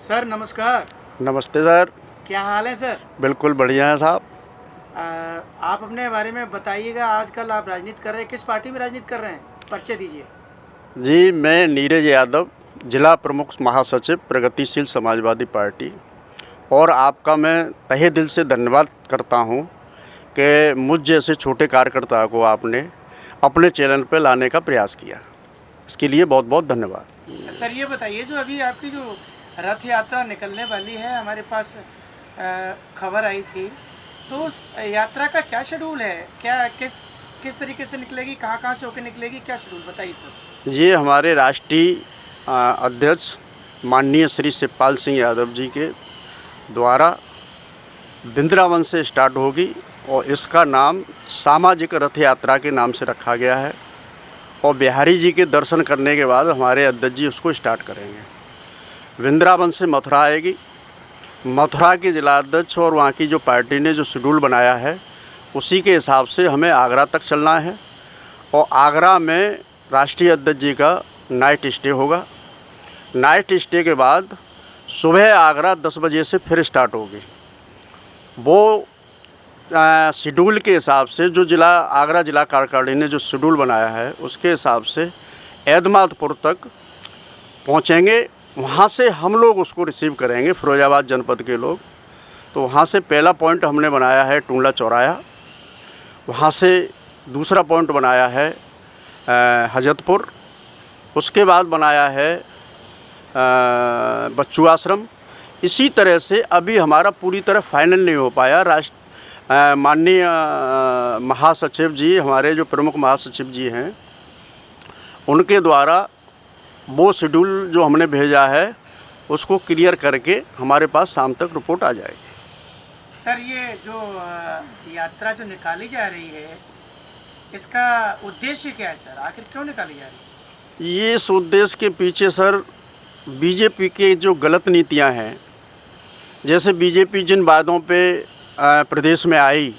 Sir नमस्कार। नमस्ते sir. क्या हाल है सर? बिल्कुल बढ़िया है साहब। आप अपने बारे में बताइएगा। आजकल आप राजनीति कर रहे हैं, किस पार्टी में राजनीति कर रहे हैं? परिचय दीजिए। जी, मैं नीरज यादव, जिला प्रमुख महासचिव प्रगतिशील समाजवादी पार्टी। और आपका मैं तहे दिल से धन्यवाद करता हूं कि मुझ जैसे छोटे कार्यकर्ता को आपने अपने चैनल पर लाने का प्रयास किया। इसके लिए बहुत बहुत धन्यवाद। सर ये बताइए, जो अभी आपकी जो रथ यात्रा निकलने वाली है, हमारे पास खबर आई थी, तो उस यात्रा का क्या शेड्यूल है? क्या किस तरीके से निकलेगी, कहाँ से होकर निकलेगी, क्या शेड्यूल बताइए सर। ये हमारे राष्ट्रीय अध्यक्ष माननीय श्री शिवपाल सिंह यादव जी के द्वारा वृंदावन से स्टार्ट होगी और इसका नाम सामाजिक रथ यात्रा के नाम से रखा गया है। और बिहारी जी के दर्शन करने के बाद हमारे अध्यक्ष जी उसको स्टार्ट करेंगे। वृंदावन से मथुरा आएगी। मथुरा के जिला अध्यक्ष और वहाँ की जो पार्टी ने जो शेड्यूल बनाया है, उसी के हिसाब से हमें आगरा तक चलना है। और आगरा में राष्ट्रीय अध्यक्ष जी का नाइट स्टे होगा। नाइट स्टे के बाद सुबह आगरा 10 बजे से फिर स्टार्ट होगी। वो शेड्यूल के हिसाब से जो आगरा जिला कार्यकारिणी ने जो शेड्यूल बनाया है, उसके हिसाब से एतमादपुर तक पहुँचेंगे। वहाँ से हम लोग उसको रिसीव करेंगे, फिरोजाबाद जनपद के लोग। तो वहाँ से पहला पॉइंट हमने बनाया है टुंडला चौराया। वहाँ से दूसरा पॉइंट बनाया है हजरतपुर। उसके बाद बनाया है बच्चू आश्रम। इसी तरह से अभी हमारा पूरी तरह फाइनल नहीं हो पाया। माननीय महासचिव जी, हमारे जो प्रमुख महासचिव जी हैं, उनके द्वारा वो शेड्यूल जो हमने भेजा है उसको क्लियर करके हमारे पास शाम तक रिपोर्ट आ जाएगी। सर ये जो यात्रा जो निकाली जा रही है, इसका उद्देश्य क्या है सर? आखिर क्यों निकाली जा रही है? ये इस उद्देश्य के पीछे सर बीजेपी के जो गलत नीतियां हैं, जैसे बीजेपी जिन वादों पे प्रदेश में आई,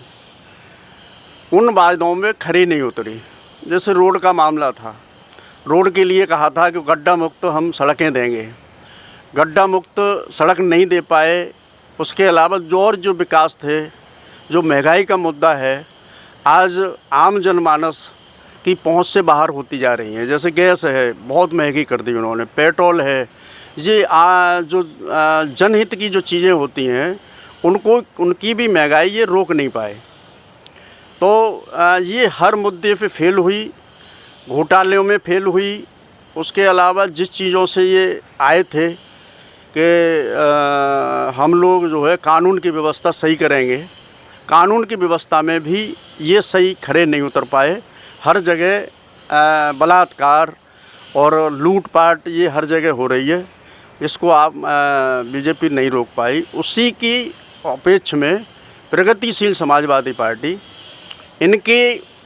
उन वादों में खरी नहीं उतरी। जैसे रोड का मामला था, रोड के लिए कहा था कि गड्ढा मुक्त हम सड़कें देंगे, गड्ढा मुक्त सड़क नहीं दे पाए। उसके अलावा जो विकास थे, जो महंगाई का मुद्दा है, आज आम जनमानस की पहुंच से बाहर होती जा रही है। जैसे गैस है, बहुत महंगी कर दी उन्होंने, पेट्रोल है। ये जो जनहित की जो चीज़ें होती हैं, उनकी भी महंगाई ये रोक नहीं पाए। तो ये हर मुद्दे पे फेल हुई, घोटालों में फेल हुई। उसके अलावा जिस चीज़ों से ये आए थे कि हम लोग जो है कानून की व्यवस्था सही करेंगे, कानून की व्यवस्था में भी ये सही खरे नहीं उतर पाए। हर जगह बलात्कार और लूटपाट ये हर जगह हो रही है। इसको आप बीजेपी नहीं रोक पाई। उसी की अपेक्ष में प्रगतिशील समाजवादी पार्टी इनके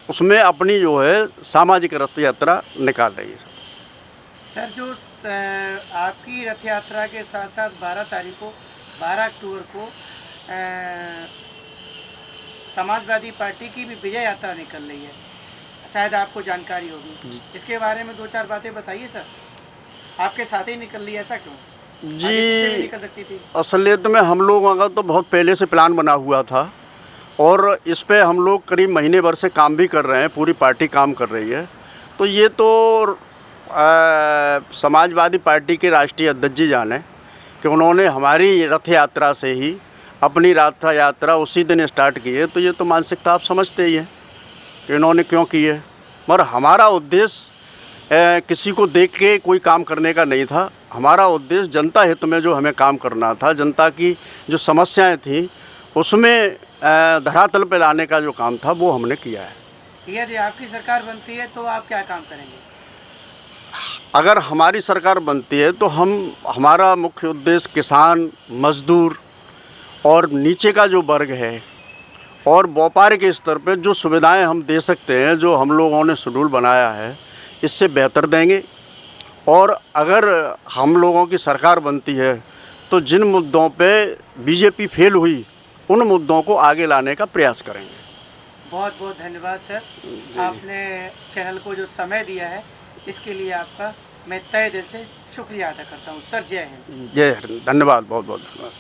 उसमें अपनी जो है सामाजिक रथ यात्रा निकाल रही है। सर जो आपकी रथ यात्रा के साथ साथ 12 अक्टूबर को समाजवादी पार्टी की भी विजय यात्रा निकल रही है, शायद आपको जानकारी होगी। इसके बारे में 2-4 बातें बताइए सर। आपके साथ ही निकल रही है, ऐसा क्यों? जी, निकल सकती थी। असलियत में हम लोगों का तो बहुत पहले से प्लान बना हुआ था और इस पे हम लोग करीब महीने भर से काम भी कर रहे हैं, पूरी पार्टी काम कर रही है। तो ये तो समाजवादी पार्टी के राष्ट्रीय अध्यक्ष जी जाने कि उन्होंने हमारी रथ यात्रा से ही अपनी रथ यात्रा उसी दिन स्टार्ट की है। तो ये तो मानसिकता आप समझते ही हैं कि इन्होंने क्यों की है। मगर हमारा उद्देश्य किसी को देख के कोई काम करने का नहीं था। हमारा उद्देश्य जनता हित में जो हमें काम करना था, जनता की जो समस्याएं थी उसमें धरातल पे लाने का जो काम था वो हमने किया है। यदि आपकी सरकार बनती है तो आप क्या काम करेंगे? अगर हमारी सरकार बनती है तो हमारा मुख्य उद्देश्य किसान, मजदूर और नीचे का जो वर्ग है और व्यापारिक स्तर पे जो सुविधाएं हम दे सकते हैं, जो हम लोगों ने शेड्यूल बनाया है, इससे बेहतर देंगे। और अगर हम लोगों की सरकार बनती है तो जिन मुद्दों पे बीजेपी फेल हुई उन मुद्दों को आगे लाने का प्रयास करेंगे। बहुत बहुत धन्यवाद सर, आपने चैनल को जो समय दिया है इसके लिए आपका मैं तहे दिल से शुक्रिया अदा करता हूँ सर। जय हिंद। जय हिंद। धन्यवाद, बहुत बहुत धन्यवाद।